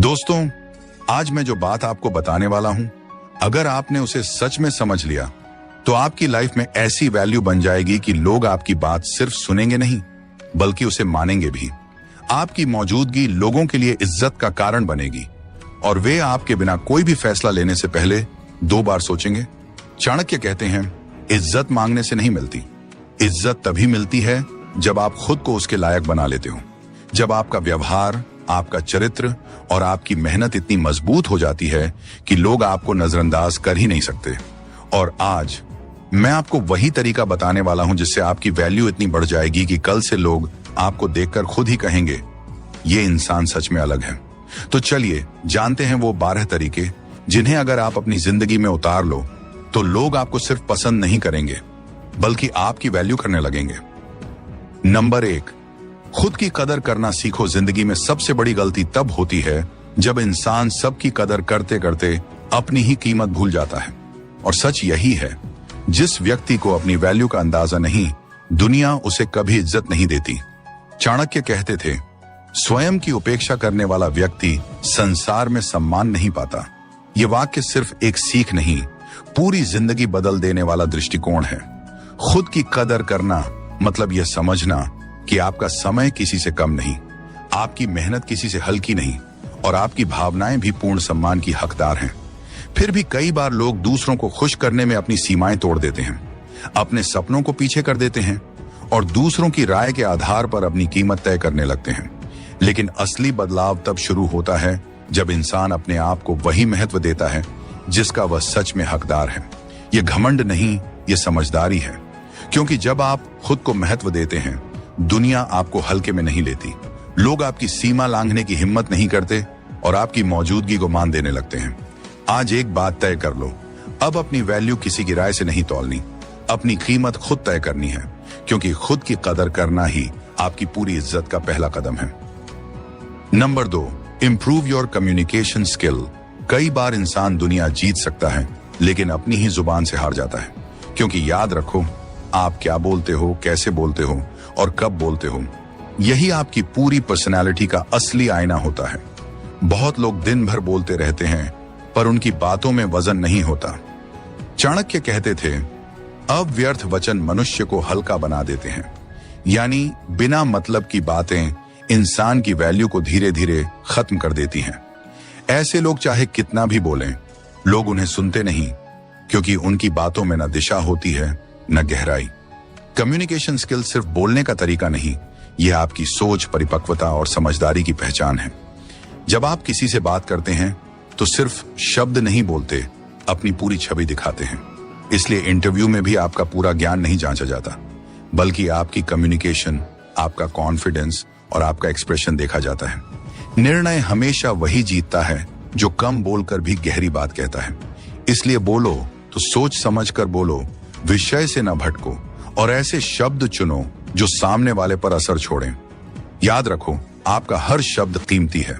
दोस्तों, आज मैं जो बात आपको बताने वाला हूं, अगर आपने उसे सच में समझ लिया तो आपकी लाइफ में ऐसी वैल्यू बन जाएगी कि लोग आपकी बात सिर्फ सुनेंगे नहीं बल्कि उसे मानेंगे भी। आपकी मौजूदगी लोगों के लिए इज्जत का कारण बनेगी और वे आपके बिना कोई भी फैसला लेने से पहले 2 बार सोचेंगे। चाणक्य कहते हैं, इज्जत मांगने से नहीं मिलती, इज्जत तभी मिलती है जब आप खुद को उसके लायक बना लेते हो। जब आपका व्यवहार, आपका चरित्र और आपकी मेहनत इतनी मजबूत हो जाती है कि लोग आपको नजरअंदाज कर ही नहीं सकते। और आज मैं आपको वही तरीका बताने वाला हूं जिससे आपकी वैल्यू इतनी बढ़ जाएगी कि कल से लोग आपको देखकर खुद ही कहेंगे, ये इंसान सच में अलग है। तो चलिए जानते हैं वो 12 तरीके जिन्हें अगर आप अपनी जिंदगी में उतार लो तो लोग आपको सिर्फ पसंद नहीं करेंगे बल्कि आपकी वैल्यू करने लगेंगे। नंबर 1, खुद की कदर करना सीखो। जिंदगी में सबसे बड़ी गलती तब होती है जब इंसान सबकी कदर करते करते अपनी ही कीमत भूल जाता है। और सच यही है, जिस व्यक्ति को अपनी वैल्यू का अंदाजा नहीं, दुनिया उसे कभी इज्जत नहीं देती। चाणक्य कहते थे, स्वयं की उपेक्षा करने वाला व्यक्ति संसार में सम्मान नहीं पाता। ये वाक्य सिर्फ एक सीख नहीं, पूरी जिंदगी बदल देने वाला दृष्टिकोण है। खुद की कदर करना मतलब यह समझना कि आपका समय किसी से कम नहीं, आपकी मेहनत किसी से हल्की नहीं और आपकी भावनाएं भी पूर्ण सम्मान की हकदार हैं। फिर भी कई बार लोग दूसरों को खुश करने में अपनी सीमाएं तोड़ देते हैं, अपने सपनों को पीछे कर देते हैं और दूसरों की राय के आधार पर अपनी कीमत तय करने लगते हैं। लेकिन असली बदलाव तब शुरू होता है जब इंसान अपने आप को वही महत्व देता है जिसका वह सच में हकदार है। यह घमंड नहीं, यह समझदारी है। क्योंकि जब आप खुद को महत्व देते हैं, दुनिया आपको हल्के में नहीं लेती। लोग आपकी सीमा लांघने की हिम्मत नहीं करते और आपकी मौजूदगी को मान देने लगते हैं। आज एक बात तय कर लो, अब अपनी वैल्यू किसी की राय से नहीं तौलनी, अपनी कीमत खुद तय करनी है। क्योंकि खुद की कदर करना ही आपकी पूरी इज्जत का पहला कदम है। Number 2, improve your communication skill. कई बार इंसान दुनिया जीत सकता है लेकिन अपनी ही जुबान से हार जाता है। क्योंकि याद रखो, आप क्या बोलते हो, कैसे बोलते हो और कब बोलते हो, यही आपकी पूरी पर्सनालिटी का असली आईना होता है। बहुत लोग दिन भर बोलते रहते हैं पर उनकी बातों में वजन नहीं होता। चाणक्य कहते थे, अव्यर्थ वचन मनुष्य को हल्का बना देते हैं। यानी बिना मतलब की बातें इंसान की वैल्यू को धीरे धीरे खत्म कर देती हैं। ऐसे लोग चाहे कितना भी बोलें, लोग उन्हें सुनते नहीं, क्योंकि उनकी बातों में न दिशा होती है न गहराई। कम्युनिकेशन स्किल सिर्फ बोलने का तरीका नहीं, यह आपकी सोच, परिपक्वता और समझदारी की पहचान है। जब आप किसी से बात करते हैं तो सिर्फ शब्द नहीं बोलते, अपनी पूरी छवि दिखाते हैं। इसलिए इंटरव्यू में भी आपका पूरा ज्ञान नहीं जांचा जाता, बल्कि आपकी कम्युनिकेशन, आपका कॉन्फिडेंस और आपका एक्सप्रेशन देखा जाता है। निर्णय हमेशा वही जीतता है जो कम बोलकर भी गहरी बात कहता है। इसलिए बोलो तो सोच समझ कर बोलो, विषय से न भटको और ऐसे शब्द चुनो जो सामने वाले पर असर छोड़ें। याद रखो, आपका हर शब्द कीमती है।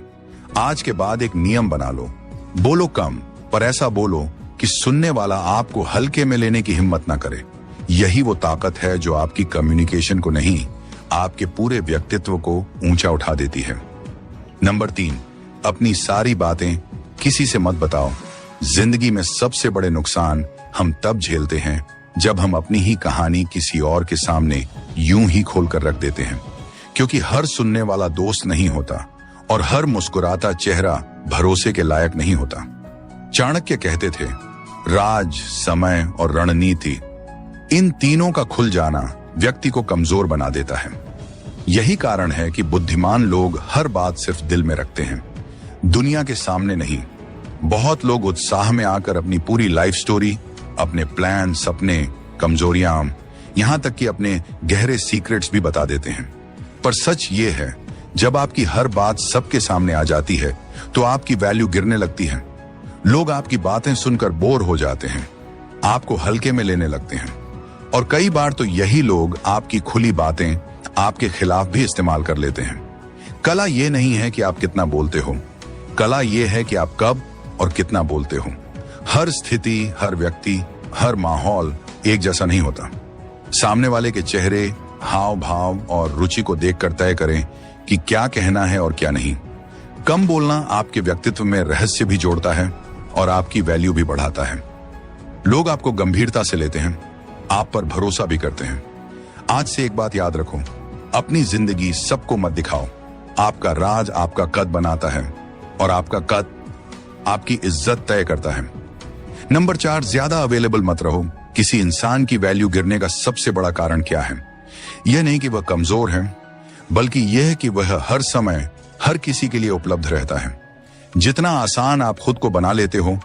आज के बाद एक नियम बना लो, बोलो कम पर ऐसा बोलो कि सुनने वाला आपको हल्के में लेने की हिम्मत ना करे। यही वो ताकत है जो आपकी कम्युनिकेशन को नहीं, आपके पूरे व्यक्तित्व को ऊंचा उठा देती है। नंबर 3, अपनी सारी बातें किसी से मत बताओ। जिंदगी में सबसे बड़े नुकसान हम तब झेलते हैं जब हम अपनी ही कहानी किसी और के सामने यूं ही खोलकर रख देते हैं। क्योंकि हर सुनने वाला दोस्त नहीं होता और हर मुस्कुराता चेहरा भरोसे के लायक नहीं होता। चाणक्य कहते थे, राज, समय और रणनीति, इन तीनों का खुल जाना व्यक्ति को कमजोर बना देता है। यही कारण है कि बुद्धिमान लोग हर बात सिर्फ दिल में रखते हैं, दुनिया के सामने नहीं। बहुत लोग उत्साह में आकर अपनी पूरी लाइफ स्टोरी, अपने प्लान, सपने, कमजोरियां, यहां तक कि अपने गहरे सीक्रेट्स भी बता देते हैं। पर सच ये है, जब आपकी हर बात सबके सामने आ जाती है तो आपकी वैल्यू गिरने लगती है। लोग आपकी बातें सुनकर बोर हो जाते हैं, आपको हल्के में लेने लगते हैं और कई बार तो यही लोग आपकी खुली बातें आपके खिलाफ भी इस्तेमाल कर लेते हैं। कला ये नहीं है कि आप कितना बोलते हो, कला ये है कि आप कब और कितना बोलते हो। हर स्थिति, हर व्यक्ति, हर माहौल एक जैसा नहीं होता। सामने वाले के चेहरे, हाव भाव और रुचि को देखकर तय करें कि क्या कहना है और क्या नहीं। कम बोलना आपके व्यक्तित्व में रहस्य भी जोड़ता है और आपकी वैल्यू भी बढ़ाता है। लोग आपको गंभीरता से लेते हैं, आप पर भरोसा भी करते हैं। आज से एक बात याद रखो, अपनी जिंदगी सबको मत दिखाओ। आपका राज आपका कद बनाता है और आपका कद आपकी इज्जत तय करता है। नंबर 4, ज्यादा अवेलेबल मत रहो। किसी इंसान की वैल्यू गिरने का सबसे बड़ा कारण क्या है? यह नहीं कि वह कमजोर है, बल्कि यह है कि वह हर समय हर किसी के लिए उपलब्ध रहता है। जितना आसान आप खुद को बना लेते हो,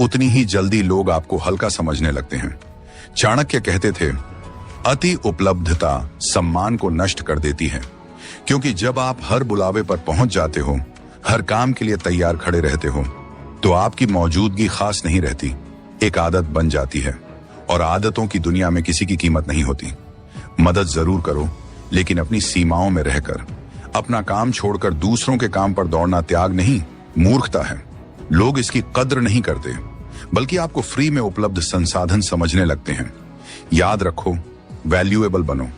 उतनी ही जल्दी लोग आपको हल्का समझने लगते हैं। चाणक्य कहते थे, अति उपलब्धता सम्मान को नष्ट कर देती है, क्योंकि जब आप हर बुलावे पर पहुंच जाते हो, हर काम के लिए तैयार खड़े रहते हो, तो आपकी मौजूदगी खास नहीं रहती, एक आदत बन जाती है। और आदतों की दुनिया में किसी की कीमत नहीं होती। मदद जरूर करो, लेकिन अपनी सीमाओं में रहकर। अपना काम छोड़कर दूसरों के काम पर दौड़ना त्याग नहीं, मूर्खता है। लोग इसकी कद्र नहीं करते, बल्कि आपको फ्री में उपलब्ध संसाधन समझने लगते हैं। याद रखो, वैल्यूएबल बनो,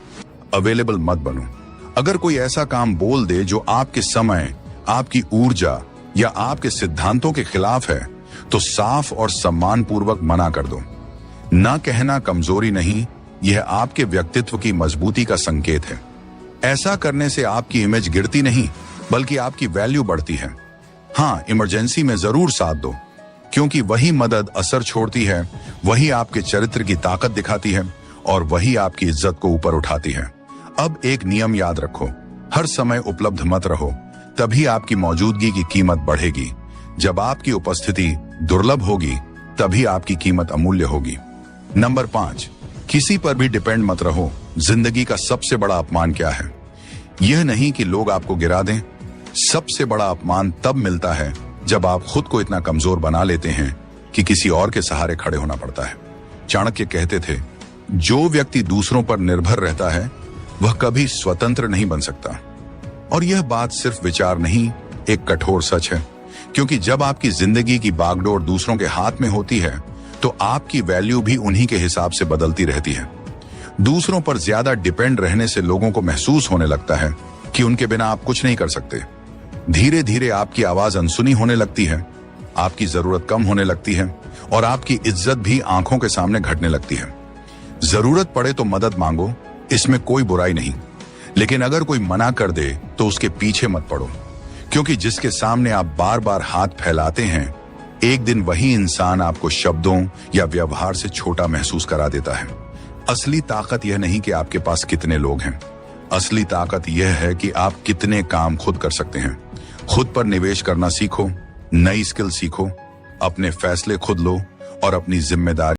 अवेलेबल मत बनो। अगर कोई ऐसा काम बोल दे जो आपके समय, आपकी ऊर्जा या आपके सिद्धांतों के खिलाफ है, तो साफ और सम्मानपूर्वक मना कर दो। ना कहना कमजोरी नहीं, यह आपके व्यक्तित्व की मजबूती का संकेत है। ऐसा करने से आपकी इमेज गिरती नहीं, बल्कि आपकी वैल्यू बढ़ती है। हाँ, इमरजेंसी में जरूर साथ दो, क्योंकि वही मदद असर छोड़ती है, वही आपके चरित्र की ताकत दिखाती है और वही आपकी इज्जत को ऊपर उठाती है। अब एक नियम याद रखो, हर समय उपलब्ध मत रहो, तभी आपकी मौजूदगी की कीमत बढ़ेगी। जब आपकी उपस्थिति दुर्लभ होगी, तभी आपकी कीमत अमूल्य होगी। नंबर 5, किसी पर भी डिपेंड मत रहो। जिंदगी का सबसे बड़ा अपमान क्या है? यह नहीं कि लोग आपको गिरा दें, सबसे बड़ा अपमान तब मिलता है जब आप खुद को इतना कमजोर बना लेते हैं कि किसी और के सहारे खड़े होना पड़ता है। चाणक्य कहते थे, जो व्यक्ति दूसरों पर निर्भर रहता है, वह कभी स्वतंत्र नहीं बन सकता। और यह बात सिर्फ विचार नहीं, एक कठोर सच है, क्योंकि जब आपकी जिंदगी की बागडोर दूसरों के हाथ में होती है, तो आपकी वैल्यू भी उन्हीं के हिसाब से बदलती रहती है। दूसरों पर ज्यादा डिपेंड रहने से लोगों को महसूस होने लगता है कि उनके बिना आप कुछ नहीं कर सकते। धीरे धीरे आपकी आवाज अनसुनी होने लगती है, आपकी जरूरत कम होने लगती है और आपकी इज्जत भी आंखों के सामने घटने लगती है। जरूरत पड़े तो मदद मांगो, इसमें कोई बुराई नहीं, लेकिन अगर कोई मना कर दे तो उसके पीछे मत पड़ो, क्योंकि जिसके सामने आप बार बार हाथ फैलाते हैं, एक दिन वही इंसान आपको शब्दों या व्यवहार से छोटा महसूस करा देता है। असली ताकत यह नहीं कि आपके पास कितने लोग हैं, असली ताकत यह है कि आप कितने काम खुद कर सकते हैं। खुद पर निवेश करना सीखो, नई स्किल सीखो, अपने फैसले खुद लो और अपनी जिम्मेदारी